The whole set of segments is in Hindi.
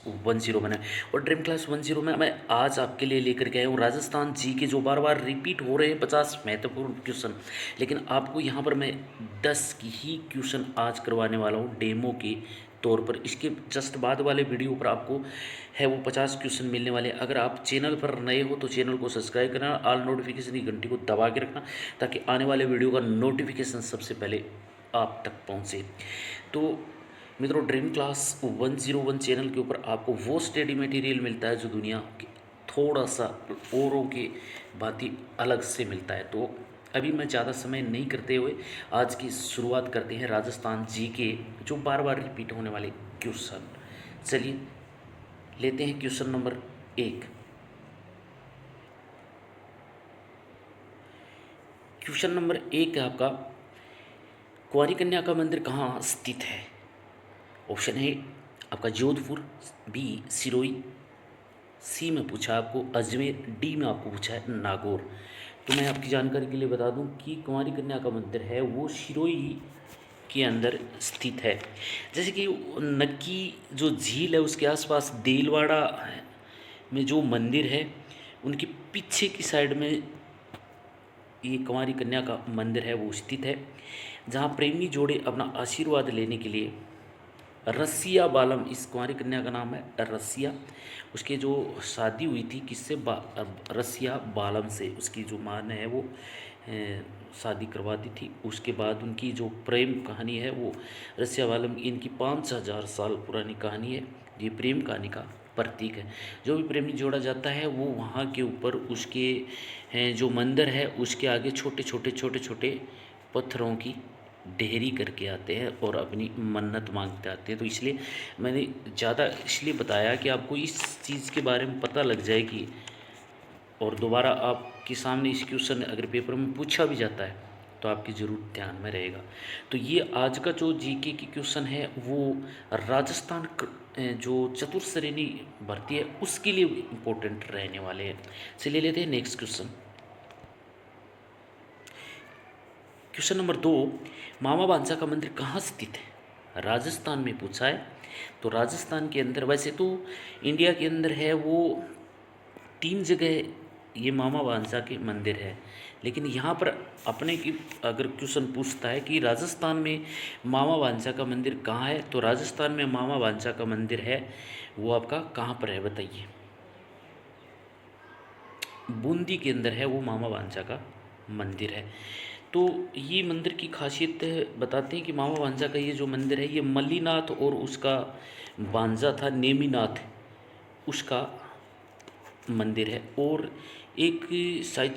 10 में। और ड्रीम क्लास 10 में मैं आज आपके लिए लेकर के आया हूँ राजस्थान जी के जो बार बार रिपीट हो रहे हैं 50 महत्वपूर्ण क्वेश्चन। लेकिन आपको यहाँ पर मैं 10 की ही क्वेश्चन आज करवाने वाला हूँ डेमो के तौर पर। इसके जस्ट बाद वाले वीडियो पर आपको है वो 50 क्वेश्चन मिलने वाले। अगर आप चैनल पर नए हो तो चैनल को सब्सक्राइब करना, ऑल नोटिफिकेशन की घंटी को दबा के रखना, ताकि आने वाले वीडियो का नोटिफिकेशन सबसे पहले आप तक पहुँचे। तो मित्रों, ड्रीम क्लास 101 चैनल के ऊपर आपको वो स्टडी मटेरियल मिलता है जो दुनिया के थोड़ा सा औरों के भांति अलग से मिलता है। तो अभी मैं ज़्यादा समय नहीं करते हुए आज की शुरुआत करते हैं राजस्थान जी के जो बार बार रिपीट होने वाले क्वेश्चन। चलिए लेते हैं क्वेश्चन नंबर 1। क्वेश्चन नंबर 1 है आपका, कुंवारी कन्या का मंदिर कहाँ स्थित है? ऑप्शन है आपका जोधपुर, बी सिरोही, सी में पूछा आपको अजमेर, डी में आपको पूछा है नागौर। तो मैं आपकी जानकारी के लिए बता दूं कि कुंवारी कन्या का मंदिर है वो सिरोही के अंदर स्थित है। जैसे कि नक्की जो झील है उसके आसपास देलवाड़ा में जो मंदिर है उनके पीछे की साइड में ये कुंवारी कन्या का मंदिर है वो स्थित है, जहाँ प्रेमी जोड़े अपना आशीर्वाद लेने के लिए रसिया बालम, इस कुंवारी कन्या का नाम है रसिया, उसके जो शादी हुई थी किससे, रसिया बालम से, उसकी जो माँ ने है वो शादी करवा दी थी। उसके बाद उनकी जो प्रेम कहानी है वो रसिया बालम, इनकी 5,000 साल पुरानी कहानी है। ये प्रेम कहानी का प्रतीक है। जो भी प्रेमी जोड़ा जाता है वो वहाँ के ऊपर उसके जो मंदिर है उसके आगे छोटे छोटे पत्थरों की ढेरी करके आते हैं और अपनी मन्नत मांगते आते हैं। तो इसलिए मैंने ज़्यादा इसलिए बताया कि आपको इस चीज़ के बारे में पता लग जाए कि, और दोबारा आपके सामने इस क्वेश्चन अगर पेपर में पूछा भी जाता है तो आपके ज़रूर ध्यान में रहेगा। तो ये आज का जो जीके की क्वेश्चन है वो राजस्थान जो चतुर्श्रेणी भर्ती है उसके लिए इम्पोर्टेंट रहने वाले हैं। चलिए लेते हैं नेक्स्ट क्वेश्चन। क्वेश्चन नंबर 2, मामा बांसा का मंदिर कहाँ स्थित है? राजस्थान में पूछा है। तो राजस्थान के अंदर, वैसे तो इंडिया के अंदर है वो 3 जगह ये मामा बांसा के मंदिर है, लेकिन यहाँ पर अपने की अगर क्वेश्चन पूछता है कि राजस्थान में मामा बांसा का मंदिर कहाँ है, तो राजस्थान में मामा बांसा का मंदिर है वो आपका कहाँ पर है बताइए? बूंदी के अंदर है वो मामा बांसा का मंदिर है। तो ये मंदिर की खासियत बताते हैं कि मामा बांजा का ये जो मंदिर है ये मल्लीनाथ और उसका बांजा था नेमीनाथ, उसका मंदिर है। और एक शायद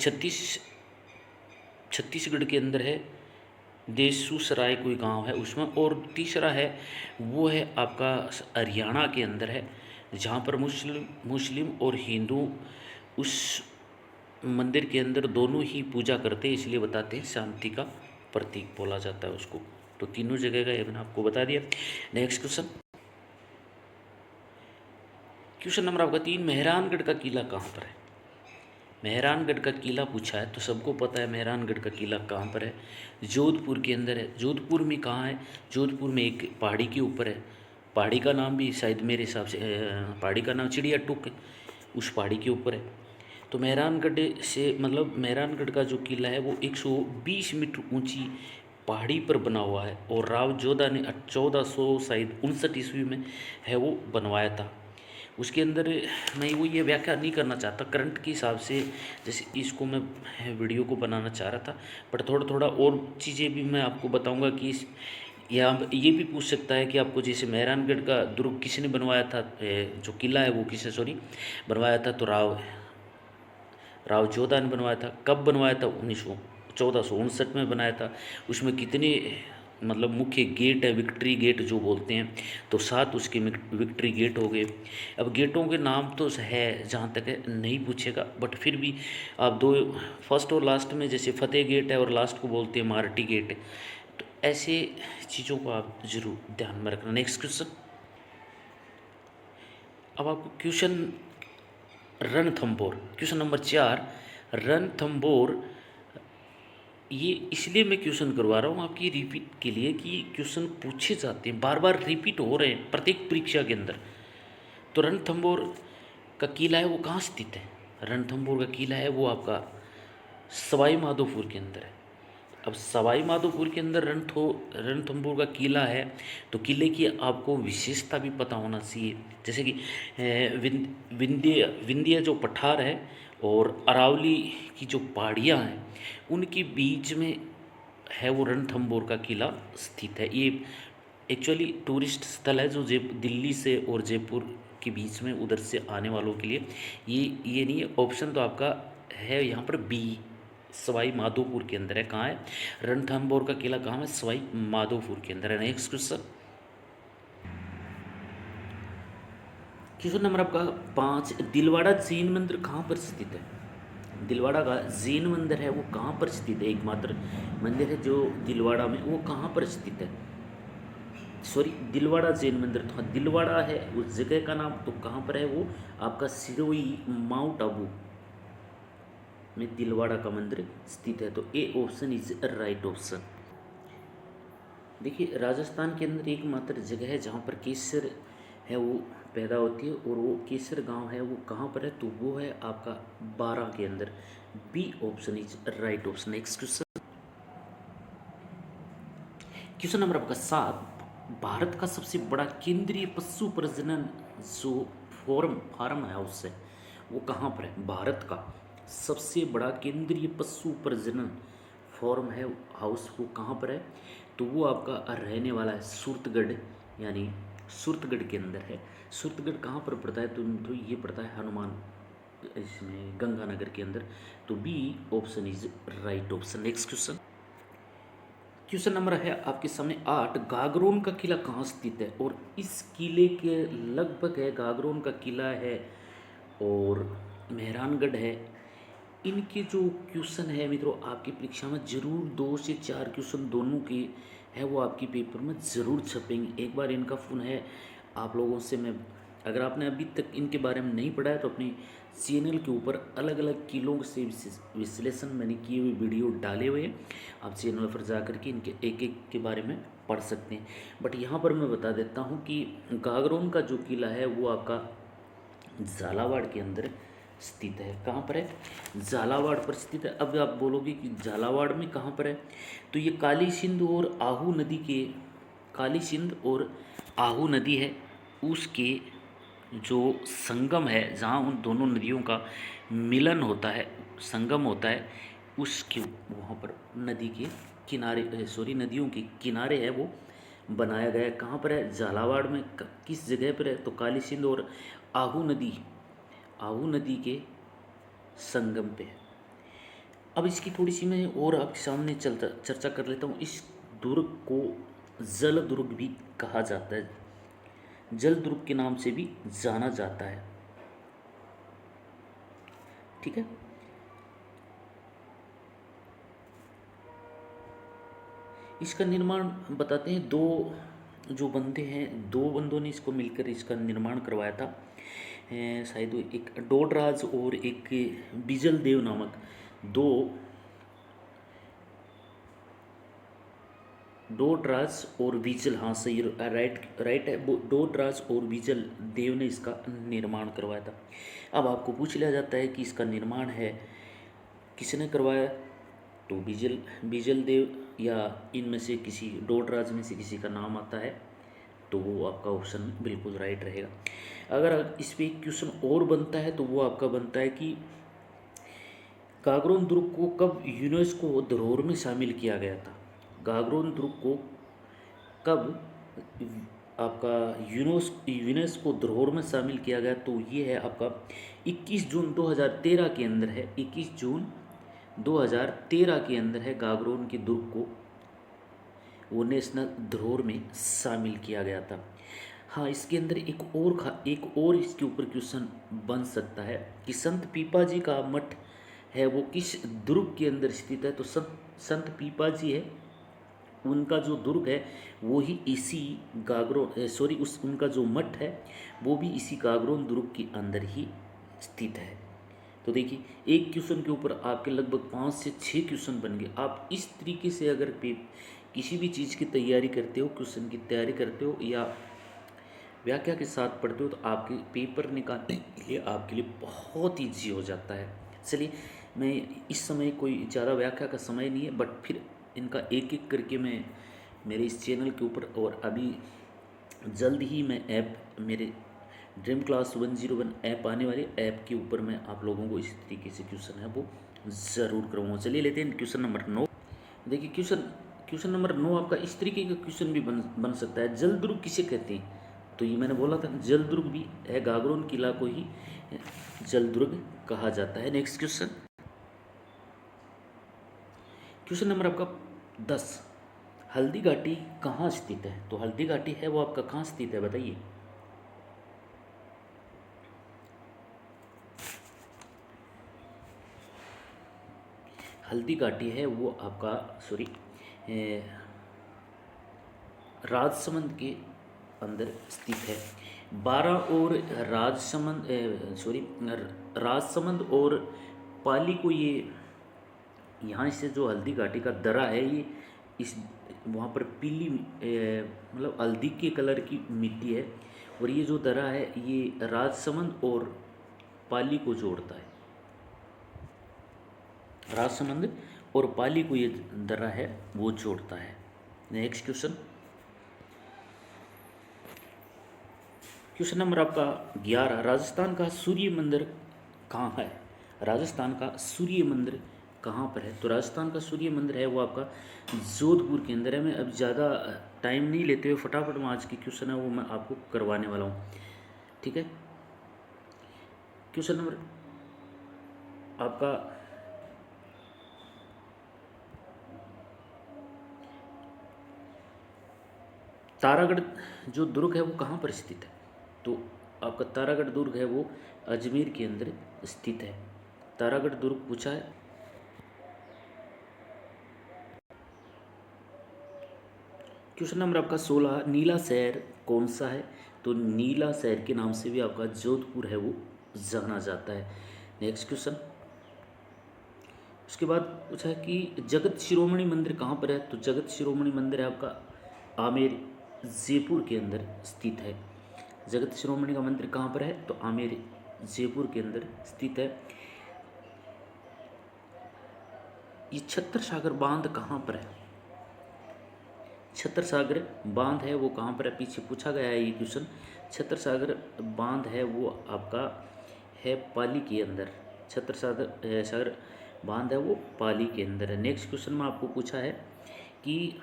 छत्तीसगढ़ के अंदर है, देसूसराय कोई गांव है उसमें। और तीसरा है वो है आपका हरियाणा के अंदर है, जहाँ पर मुस्लिम और हिंदू उस मंदिर के अंदर दोनों ही पूजा करते हैं, इसलिए बताते हैं शांति का प्रतीक बोला जाता है उसको। तो तीनों जगह का ये मैंने आपको बता दिया। नेक्स्ट क्वेश्चन, क्वेश्चन नंबर आपका 3, मेहरानगढ़ का किला कहाँ पर है? मेहरानगढ़ का किला पूछा है तो सबको पता है मेहरानगढ़ का किला कहाँ पर है, जोधपुर के अंदर है। जोधपुर में कहाँ है? जोधपुर में एक पहाड़ी के ऊपर है। पहाड़ी का नाम भी शायद मेरे हिसाब से पहाड़ी का नाम चिड़िया टुक है, उस पहाड़ी के ऊपर है। तो मेहरानगढ़ से मतलब मेहरानगढ़ का जो किला है वो 120 मीटर ऊंची पहाड़ी पर बना हुआ है, और राव जोधा ने 1400 शायद 59 ईस्वी में है वो बनवाया था। उसके अंदर मैं वो ये व्याख्या नहीं करना चाहता करंट के हिसाब से, जैसे इसको मैं वीडियो को बनाना चाह रहा था, बट थोड़ा थोड़ा और चीज़ें भी मैं आपको बताऊंगा कि यहाँ ये भी पूछ सकता है कि आपको, जैसे मेहरानगढ़ का दुर्ग किसने बनवाया था, जो किला है वो किसने सॉरी बनवाया था, तो राव जोधा ने बनवाया था। कब बनवाया था? 1459 में बनाया था। उसमें कितने मतलब मुख्य गेट है, विक्ट्री गेट जो बोलते हैं, तो 7 उसके विक्ट्री गेट हो गए। अब गेटों के नाम तो है जहाँ तक है नहीं पूछेगा, बट फिर भी आप दो फर्स्ट और लास्ट में, जैसे फतेह गेट है और लास्ट को बोलते हैं मार्टी गेट है, तो ऐसे चीज़ों को आप जरूर ध्यान में रखना। नेक्स्ट क्वेश्चन, अब आपको question Ranthambore, question number 4, Ranthambore, ये इसलिए मैं क्वेश्चन करवा रहा हूँ आपकी रिपीट के लिए कि क्वेश्चन पूछे जाते हैं, बार बार रिपीट हो रहे हैं प्रत्येक परीक्षा के अंदर। तो रणथंभौर का किला है वो कहाँ स्थित है? रणथंभौर का किला है वो आपका सवाई माधोपुर के अंदर है। अब सवाई माधोपुर के अंदर रणथंभौर का किला है, तो किले की आपको विशेषता भी पता होना चाहिए। जैसे कि विंध्य जो पठार है और अरावली की जो पहाड़ियाँ हैं, उनके बीच में है वो रणथंभौर का किला स्थित है। ये एक्चुअली टूरिस्ट स्थल है जो दिल्ली से और जयपुर के बीच में उधर से आने वालों के लिए ये नहीं है। ऑप्शन तो आपका है यहाँ पर बी, सवाई माधोपुर के अंदर है। कहाँ है? रणथंभौर का किला कहाँ है? सवाई माधोपुर के अंदर है। नेक्स्ट क्वेश्चन, क्वेश्चन नंबर आपका 5, दिलवाड़ा जैन मंदिर कहाँ पर स्थित है? दिलवाड़ा का जैन मंदिर है वो कहाँ पर स्थित है? एकमात्र मंदिर है जो दिलवाड़ा में, वो कहाँ पर स्थित है? सॉरी, दिलवाड़ा जैन मंदिर, तो हाँ दिलवाड़ा है उस जगह का नाम। तो कहाँ पर है वो? आपका सिरोही माउंट आबू में दिलवाड़ा का मंदिर स्थित है। तो A option is right option. देखिए, राजस्थान के अंदर एकमात्र जगह है जहाँ पर केसर है वो पैदा होती है, और वो केसर गांव है वो कहाँ पर है? तो वो है आपका बारां के अंदर। B option is right option. Next question, question number आपका 7, भारत का सबसे बड़ा केंद्रीय पशु प्रजनन जो फार्म हाउस है वो कहाँ पर है? भारत का सबसे बड़ा केंद्रीय पशु प्रजनन फार्म है हाउस वो कहाँ पर है? तो वो आपका रहने वाला है सूरतगढ़, यानी सूरतगढ़ के अंदर है। सूरतगढ़ कहाँ पर पड़ता है? तो ये पड़ता है हनुमान, इसमें गंगानगर के अंदर। तो B option is right option. Next question, question number है आपके सामने 8, गागरोन का किला कहाँ स्थित है? और इस किले के लगभग है, गागरोन का किला है और मेहरानगढ़ है। इनके जो क्वेश्चन है मित्रों आपकी परीक्षा में जरूर 2 से 4 क्वेश्चन दोनों के है वो आपकी पेपर में ज़रूर छपेंगे। एक बार इनका फ़ोन है आप लोगों से मैं, अगर आपने अभी तक इनके बारे में नहीं पढ़ा है तो अपनी चैनल के ऊपर अलग अलग किलों से विश्लेषण मैंने किए हुए वीडियो डाले हुए हैं, आप चैनल पर जा कर के इनके एक एक के बारे में पढ़ सकते हैं। बट यहाँ पर मैं बता देता हूँ कि गागरोन का जो किला है वो आपका झालावाड़ के अंदर स्थित है। कहाँ पर है? झालावाड़ पर स्थित है। अब आप बोलोगे कि झालावाड़ में कहाँ पर है? तो ये काली सिंध और आहू नदी के, काली सिंध और आहू नदी है उसके जो संगम है, जहाँ उन दोनों नदियों का मिलन होता है, संगम होता है, उसके वहाँ पर नदी के किनारे, सॉरी नदियों के किनारे है वो बनाया गया है। कहाँ पर है? झालावाड़ में। किस जगह पर है? तो काली सिंध और आहू नदी के संगम पे है। अब इसकी थोड़ी सी मैं और आपके सामने चर्चा कर लेता हूँ। इस दुर्ग को जल दुर्ग भी कहा जाता है, जल दुर्ग के नाम से भी जाना जाता है। ठीक है, इसका निर्माण बताते हैं, दो जो बंदे हैं, दो बंदों ने इसको मिलकर इसका निर्माण करवाया था। शायद एक डोडराज और एक बिजल देव नामक दो, डोडराज और बीजल, हाँ सही, राइट है, वो डोडराज और बीजल देव ने इसका निर्माण करवाया था। अब आपको पूछ लिया जाता है कि इसका निर्माण है किसने करवाया? तो बीजल देव या इनमें से किसी, डोडराज में से किसी का नाम आता है तो वो आपका ऑप्शन बिल्कुल राइट रहेगा। अगर इस पर एक क्वेश्चन और बनता है तो वो आपका बनता है कि गागरोन दुर्ग को कब यूनेस्को धरोहर में शामिल किया गया था? गागरोन दुर्ग को कब आपका यूनेस्को धरोहर में शामिल किया गया? तो ये है आपका 21 जून 2013 के अंदर है। 21 जून 2013 के अंदर है गागरोन के दुर्ग को वो नेशनल धरोहर में शामिल किया गया था। हाँ, इसके अंदर एक और इसके ऊपर क्वेश्चन बन सकता है कि संत पीपा जी का मठ है वो किस दुर्ग के अंदर स्थित है? तो संत पीपा जी है, उनका जो दुर्ग है वो ही इसी उनका जो मठ है वो भी इसी गागरोन दुर्ग के अंदर ही स्थित है। तो देखिए, एक क्वेश्चन के ऊपर आपके लगभग 5 से 6 क्वेश्चन बन गए। आप इस तरीके से अगर किसी भी चीज़ की तैयारी करते हो, क्वेश्चन की तैयारी करते हो, या व्याख्या के साथ पढ़ते हो तो आपके पेपर निकालने के लिए आपके लिए बहुत ईजी हो जाता है। चलिए, मैं इस समय कोई ज़्यादा व्याख्या का समय नहीं है, बट फिर इनका एक एक करके मैं मेरे इस चैनल के ऊपर, और अभी जल्द ही मैं ऐप, मेरे ड्रीम क्लास 101 ऐप आने वाले ऐप के ऊपर मैं आप लोगों को इस तरीके से क्वेश्चन है वो ज़रूर कराऊंगा। चलिए लेते हैं क्वेश्चन नंबर 9। देखिए क्वेश्चन नंबर 9 आपका इस तरीके का क्वेश्चन भी बन सकता है। जलदुर्ग किसे कहते हैं? तो ये मैंने बोला था, जलदुर्ग भी है, गागरोन किला को ही जलदुर्ग कहा जाता है। नेक्स्ट क्वेश्चन नंबर आपका 10, हल्दी घाटी कहाँ स्थित है? तो हल्दी घाटी है वो आपका कहाँ स्थित है बताइए। हल्दी घाटी है वो आपका राजसमंद के अंदर स्थित है। बारा और राजसमंद और पाली को ये, यहाँ से जो हल्दी घाटी का दर्रा है ये इस वहाँ पर पीली मतलब हल्दी के कलर की मिट्टी है, और ये जो दर्रा है ये राजसमंद और पाली को जोड़ता है। राजसमंद और पाली को ये दर्रा है वो जोड़ता है। नेक्स्ट क्वेश्चन नंबर आपका 11, राजस्थान का सूर्य मंदिर कहाँ है? राजस्थान का सूर्य मंदिर कहाँ पर है? तो राजस्थान का सूर्य मंदिर है वो आपका जोधपुर के अंदर है। मैं अब ज़्यादा टाइम नहीं लेते हुए फटाफट में आज की क्वेश्चन है वो मैं आपको करवाने वाला हूँ, ठीक है। क्वेश्चन नंबर आपका तारागढ़ जो दुर्ग है वो कहाँ पर स्थित है? तो आपका तारागढ़ दुर्ग है वो अजमेर के अंदर स्थित है। तारागढ़ दुर्ग पूछा है। क्वेश्चन नंबर आपका 16, नीला शहर कौन सा है? तो नीला शहर के नाम से भी आपका जोधपुर है वो जाना जाता है। नेक्स्ट क्वेश्चन, उसके बाद पूछा है कि जगत शिरोमणि मंदिर कहाँ पर है? तो जगत शिरोमणि मंदिर है आपका आमेर जयपुर के अंदर स्थित है। जगत शिरोमणि का मंदिर कहाँ पर है? तो आमेर जयपुर के अंदर स्थित है। ये छत्र सागर बांध कहाँ पर है? छत्र सागर बांध है वो कहाँ पर है? पीछे पूछा गया है ये क्वेश्चन। छत्र सागर बांध है वो आपका है पाली के अंदर। छत्र सागर बांध है वो पाली के अंदर है। नेक्स्ट क्वेश्चन में आपको पूछा है कि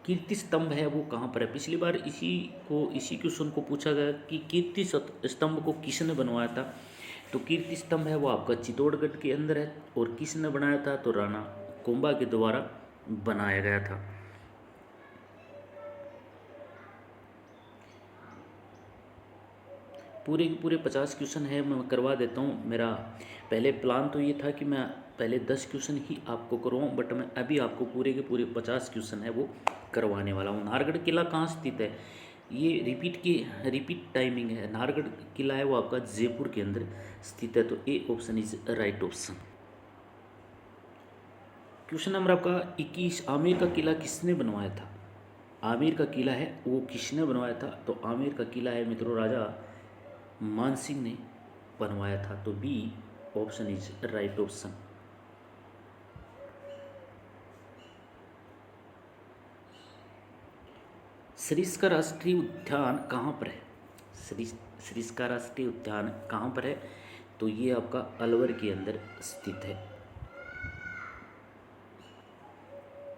कीर्ति स्तंभ है वो कहाँ पर है? पिछली बार इसी क्वेश्चन को पूछा गया कि कीर्ति स्तंभ को किसने बनवाया था? तो कीर्ति स्तंभ है वो आपका चित्तौड़गढ़ के अंदर है, और किसने बनाया था? तो राणा कुंभा के द्वारा बनाया गया था। पूरे के पूरे 50 क्वेश्चन है मैं करवा देता हूँ। मेरा पहले प्लान तो ये था कि मैं पहले 10 क्वेश्चन ही आपको करवाऊँ, बट मैं अभी आपको पूरे के पूरे 50 क्वेश्चन है वो करवाने वाला हूँ। नाहरगढ़ किला कहाँ स्थित है? ये रिपीट टाइमिंग है। नाहरगढ़ किला है वो आपका जयपुर के अंदर स्थित है। तो A option is right option. Question number आपका 21, आमेर का किला किसने बनवाया था? आमेर का किला है वो किसने बनवाया था? तो आमेर का किला है मित्रों राजा मानसिंह ने बनवाया था। तो B option is right option. Sariska राष्ट्रीय उद्यान कहाँ पर है? सरिस्का राष्ट्रीय उद्यान कहाँ पर है? तो ये आपका अलवर के अंदर स्थित है।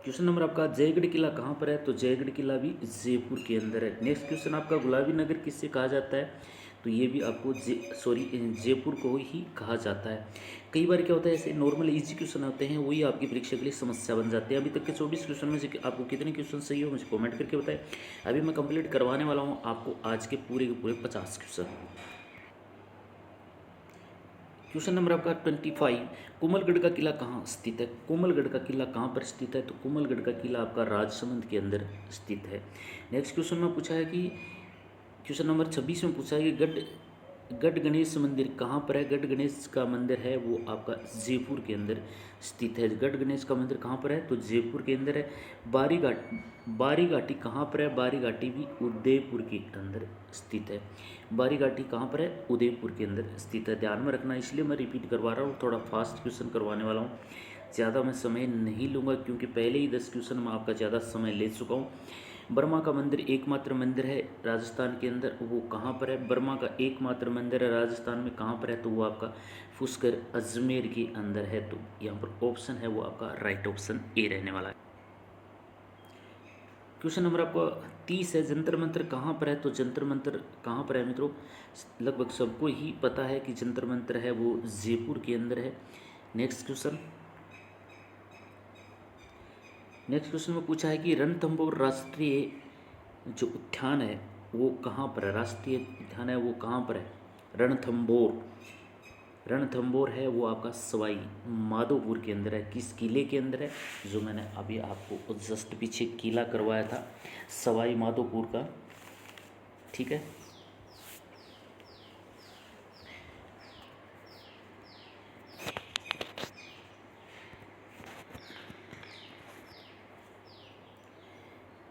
क्वेश्चन नंबर आपका जयगढ़ किला कहाँ पर है? तो जयगढ़ किला भी जयपुर के अंदर है। नेक्स्ट क्वेश्चन आपका गुलाबी नगर किससे कहा जाता है? तो ये भी आपको जयपुर को ही कहा जाता है। कई बार क्या होता है, ऐसे नॉर्मल इजी क्वेश्चन आते हैं वही आपकी परीक्षा के लिए समस्या बन जाते हैं। अभी तक के 24 क्वेश्चन में से आपको कितने क्वेश्चन सही हो मुझे कमेंट करके बताएं। अभी मैं कंप्लीट करवाने वाला हूँ आपको आज के पूरे 50 क्वेश्चन। क्वेश्चन नंबर आपका 25, कोमलगढ़ का किला कहाँ स्थित है? कोमलगढ़ का किला कहाँ पर स्थित है? तो कोमलगढ़ का किला आपका राजसमंद के अंदर स्थित है। नेक्स्ट क्वेश्चन में पूछा है कि क्वेश्चन नंबर 26 में पूछा है कि गढ़ गणेश मंदिर कहाँ पर है? गढ़ गणेश का मंदिर है वो आपका जयपुर के अंदर स्थित है। गढ़ गणेश का मंदिर कहाँ पर है? तो जयपुर के अंदर है। बारी घाटी कहाँ पर है? बारी घाटी भी उदयपुर के अंदर स्थित है। बारी घाटी कहाँ पर है? उदयपुर के अंदर स्थित है। ध्यान में रखना, इसलिए मैं रिपीट करवा रहा हूँ, थोड़ा फास्ट क्वेश्चन करवाने वाला हूँ। ज़्यादा मैं समय नहीं लूँगा क्योंकि पहले ही 10 क्वेश्चन में आपका ज़्यादा समय ले चुका हूँ। बर्मा का मंदिर एकमात्र मंदिर है राजस्थान के अंदर, वो कहाँ पर है? बर्मा का एकमात्र मंदिर है राजस्थान में, कहाँ पर है? तो वो आपका पुष्कर अजमेर के अंदर है। तो यहाँ पर ऑप्शन है वो आपका राइट ऑप्शन ए रहने वाला है। क्वेश्चन नंबर आपका 30 है, जंतर मंतर कहाँ पर है? तो जंतर मंतर कहाँ पर है मित्रों? लगभग सबको ही पता है कि जंतर मंतर है वो जयपुर के अंदर है। नेक्स्ट क्वेश्चन में पूछा है कि रणथंभौर राष्ट्रीय जो उद्यान है वो कहाँ पर है? राष्ट्रीय उद्यान है वो कहाँ पर है? रणथंभौर है वो आपका सवाई माधोपुर के अंदर है। किस किले के अंदर है? जो मैंने अभी आपको जस्ट पीछे किला करवाया था सवाई माधोपुर का, ठीक है।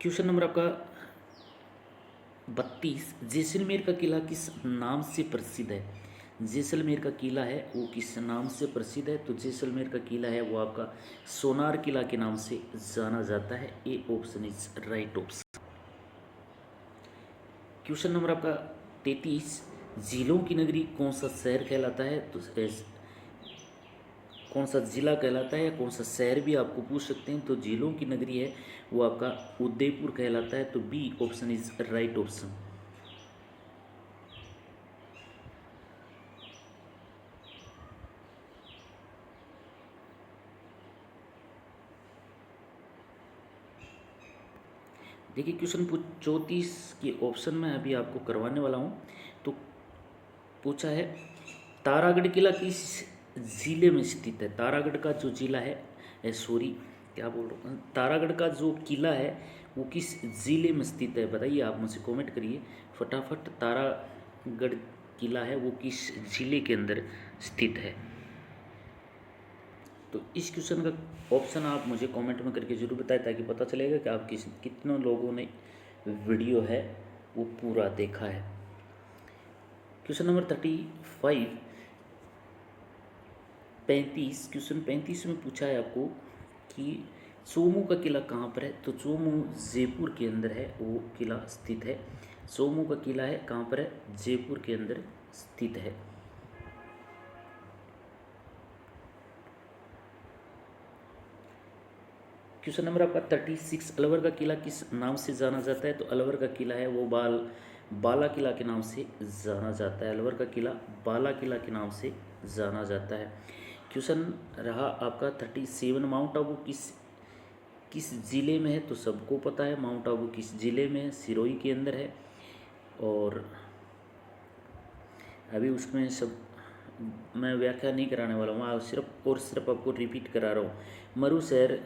क्वेश्चन नंबर आपका 32, जैसलमेर का किला किस नाम से प्रसिद्ध है? जैसलमेर का किला है वो किस नाम से प्रसिद्ध है? तो जैसलमेर का किला है वो आपका सोनार किला के नाम से जाना जाता है। A option is right option. Question number आपका 33, जिलों की नगरी कौन सा शहर कहलाता है? तो कौन सा जिला कहलाता है या कौन सा शहर भी आपको पूछ सकते हैं। तो जिलों की नगरी है वो आपका उदयपुर कहलाता है। तो B option is right option. देखिए क्वेश्चन 34 के ऑप्शन में अभी आपको करवाने वाला हूँ। तो पूछा है तारागढ़ किला किस जिले में स्थित है? तारागढ़ का जो जिला है सॉरी क्या बोल रहा हूँ, तारागढ़ का जो किला है वो किस जिले में स्थित है? बताइए, आप मुझे कमेंट करिए फटाफट। तारागढ़ किला है वो किस जिले के अंदर स्थित है? तो इस क्वेश्चन का ऑप्शन आप मुझे कमेंट में करके ज़रूर बताएं ताकि पता चलेगा कि आप कितनों लोगों ने वीडियो है वो पूरा देखा है। क्वेश्चन नंबर 35, 35 क्वेश्चन 35 में पूछा है आपको कि चोमू का किला कहाँ पर है? तो चोमू जयपुर के अंदर है वो किला स्थित है। चोमू का किला है कहाँ पर है? जयपुर के अंदर स्थित है। क्वेश्चन नंबर आपका 36, अलवर का किला किस नाम से जाना जाता है? तो अलवर का किला है वो बाला किला के नाम से जाना जाता है। अलवर का किला बाला किला के नाम से जाना जाता है। क्वेश्चन रहा आपका 37, माउंट आबू किस जिले में है? तो सबको पता है माउंट आबू किस जिले में है, सिरोही के अंदर है। और अभी उसमें सब मैं व्याख्या नहीं कराने वाला हूँ, सिर्फ और सिर्फ आपको रिपीट करा रहा हूँ। मरु शहर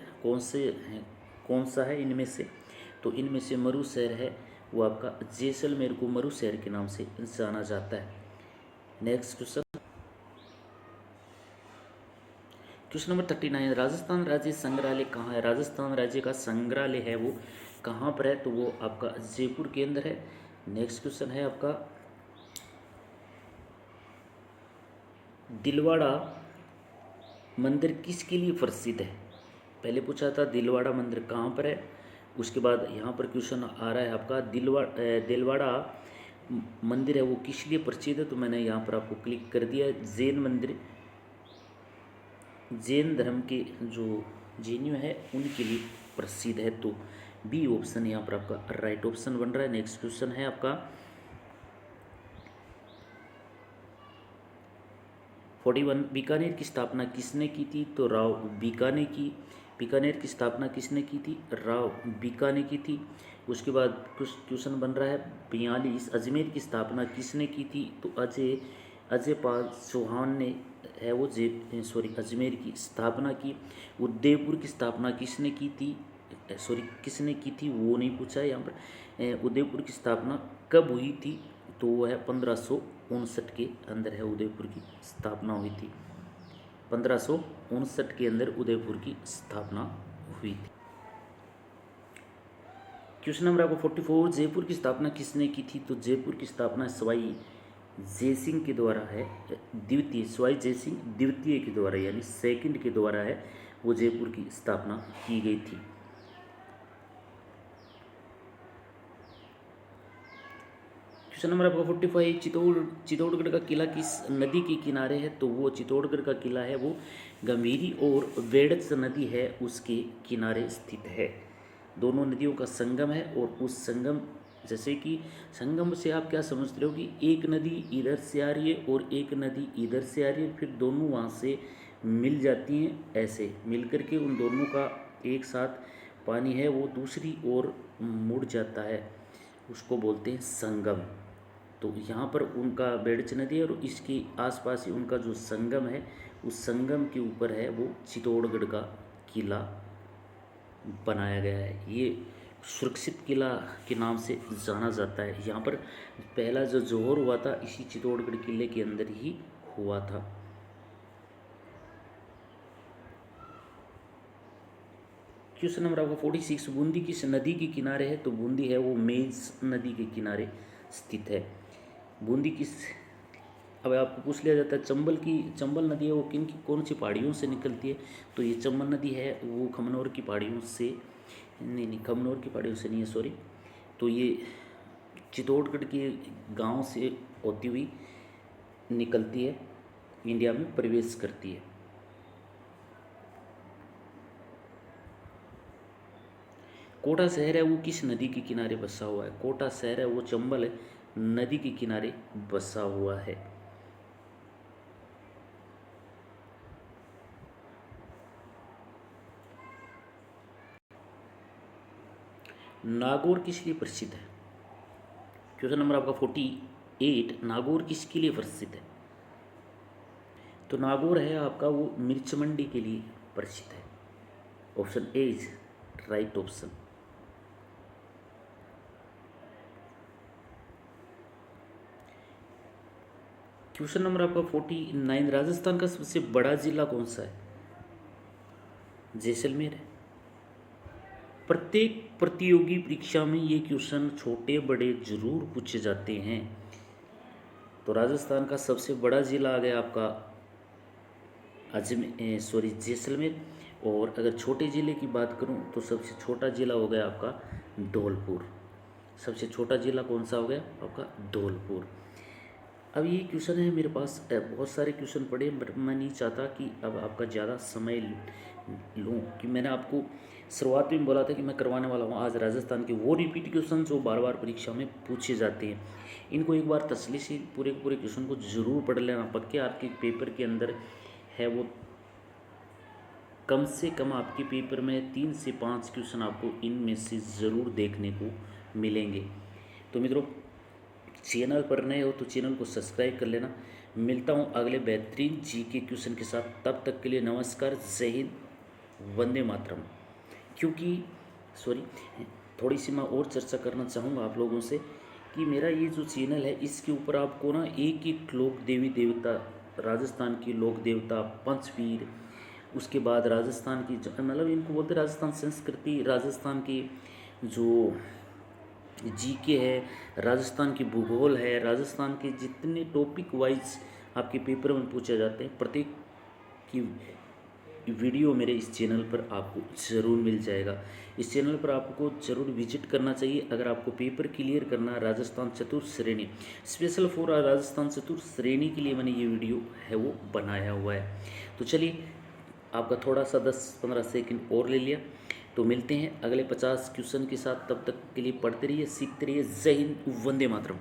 कौन सा है इनमें से? तो इनमें से मरु शहर है वो आपका जैसलमेर को मरु शहर के नाम से जाना जाता है। नेक्स्ट क्वेश्चन नंबर 39, राजस्थान राज्य संग्रहालय कहाँ है? राजस्थान राज्य का संग्रहालय है वो कहाँ पर है? तो वो आपका जयपुर के अंदर है। नेक्स्ट क्वेश्चन है आपका दिलवाड़ा मंदिर किसके लिए प्रसिद्ध है? पहले पूछा था दिलवाड़ा मंदिर कहाँ पर है, उसके बाद यहाँ पर क्वेश्चन आ रहा है आपका दिलवाड़ा मंदिर है वो किस लिए प्रसिद्ध है? तो मैंने यहाँ पर आपको क्लिक कर दिया। जैन मंदिर, जैन धर्म के जो जैनियों है उनके लिए प्रसिद्ध है। तो बी ऑप्शन यहाँ पर आपका राइट ऑप्शन बन रहा है। नेक्स्ट क्वेश्चन है आपका 41, बीकानेर की स्थापना किसने की थी? तो राव बीकानेर की स्थापना किसने की थी? राव बीकानेर की थी। उसके बाद कुछ क्वेश्चन बन रहा है 42, अजमेर की स्थापना किसने की थी? तो अजय पाल चौहान ने है वो अजमेर की स्थापना की। उदयपुर की स्थापना किसने की थी? किसने की थी वो नहीं पूछा है यहाँ पर। उदयपुर की स्थापना कब हुई थी? तो वो है 1500 1559 के अंदर है उदयपुर की स्थापना हुई थी। 1559 के अंदर उदयपुर की स्थापना हुई थी। क्वेश्चन नंबर आपको 44, जयपुर की स्थापना किसने की थी? तो जयपुर की स्थापना सवाई जयसिंह के द्वारा है, द्वितीय सवाई जयसिंह द्वितीय के द्वारा यानी सेकंड के द्वारा है वो जयपुर की स्थापना की गई थी। क्वेश्चन नंबर आपका 45, चित्तौड़गढ़ का किला किस नदी के किनारे है? तो वो चित्तौड़गढ़ का किला है वो गंभीरी और बेड़च नदी है उसके किनारे स्थित है। दोनों नदियों का संगम है और उस संगम, जैसे कि संगम से आप क्या समझते हो कि एक नदी इधर से आ रही है और एक नदी इधर से आ रही है, फिर दोनों वहाँ से मिल जाती हैं, ऐसे मिल करके उन दोनों का एक साथ पानी है वो दूसरी ओर मुड़ जाता है, उसको बोलते हैं संगम। तो यहाँ पर उनका बेड़च नदी है और इसके आसपास ही उनका जो संगम है उस संगम के ऊपर है वो चित्तौड़गढ़ का किला बनाया गया है। ये सुरक्षित किला के नाम से जाना जाता है। यहाँ पर पहला जो जोहर हुआ था इसी चित्तौड़गढ़ किले के अंदर ही हुआ था। क्वेश्चन नंबर आपका 46, बूंदी किस नदी के किनारे है? तो बूंदी है वो मेज नदी के किनारे स्थित है। बूंदी किस, अब आपको पूछ लिया जाता है चंबल नदी है वो कौन सी पहाड़ियों से निकलती है? तो ये चंबल नदी है वो खमनोर की पहाड़ियों से, नहीं खमनोर की पहाड़ियों से नहीं है, सॉरी। तो ये चित्तौड़गढ़ के गांव से होती हुई निकलती है, इंडिया में प्रवेश करती है। कोटा शहर है वो किस नदी के किनारे बसा हुआ है? कोटा शहर है वो चंबल नदी के किनारे बसा हुआ है। नागौर किस लिए प्रसिद्ध है? क्वेश्चन नंबर आपका 48, नागौर किसके लिए प्रसिद्ध है? तो नागौर है आपका वो मिर्च मंडी के लिए प्रसिद्ध है। Option A is right option. Question number आपका 49, राजस्थान का सबसे बड़ा जिला कौन सा है? जैसलमेर है। प्रत्येक प्रतियोगी परीक्षा में ये क्वेश्चन छोटे बड़े जरूर पूछे जाते हैं। तो राजस्थान का सबसे बड़ा जिला आ गया आपका जैसलमेर। और अगर छोटे ज़िले की बात करूं तो सबसे छोटा ज़िला हो गया आपका धौलपुर। सबसे छोटा ज़िला कौन सा हो गया आपका? धौलपुर। अब ये क्वेश्चन है मेरे पास, बहुत सारे क्वेश्चन पड़े बट मैं नहीं चाहता कि अब आपका ज़्यादा समय लूँ, कि मैंने आपको शुरुआत में बोला था कि मैं करवाने वाला हूँ आज राजस्थान के वो रिपीट क्वेश्चन जो बार बार परीक्षा में पूछे जाते हैं। इनको एक बार तसल्ली से पूरे के पूरे क्वेश्चन को ज़रूर पढ़ लेना, पक्के आपके पेपर के अंदर है वो कम से कम आपके पेपर में 3 से 5 क्वेश्चन आपको इनमें से ज़रूर देखने को मिलेंगे। तो मित्रों, चैनल पर नए हो तो चैनल को सब्सक्राइब कर लेना। मिलता हूँ अगले बेहतरीन जी के क्वेश्चन के साथ, तब तक के लिए नमस्कार, जय हिंद, वंदे मातरम। क्योंकि थोड़ी सी मैं और चर्चा करना चाहूँगा आप लोगों से कि मेरा ये जो चैनल है इसके ऊपर आपको ना एक एक लोक देवी देवता, राजस्थान की लोक देवता पंचवीर, उसके बाद राजस्थान की मतलब इनको बोलते राजस्थान संस्कृति, राजस्थान की जो जीके है, राजस्थान की भूगोल है, राजस्थान के जितने टॉपिक वाइज आपके पेपर में पूछे जाते हैं प्रत्येक की वीडियो मेरे इस चैनल पर आपको ज़रूर मिल जाएगा। इस चैनल पर आपको ज़रूर विजिट करना चाहिए अगर आपको पेपर क्लियर करना है राजस्थान चतुर्थ श्रेणी, स्पेशल फॉर राजस्थान चतुर्थ श्रेणी के लिए मैंने ये वीडियो है वो बनाया हुआ है। तो चलिए, आपका थोड़ा सा 10-15 सेकंड और ले लिया, तो मिलते हैं अगले 50 क्वेश्चन के साथ। तब तक के लिए पढ़ते रहिए, सीखते रहिए। जय हिंद, वंदे मातरम।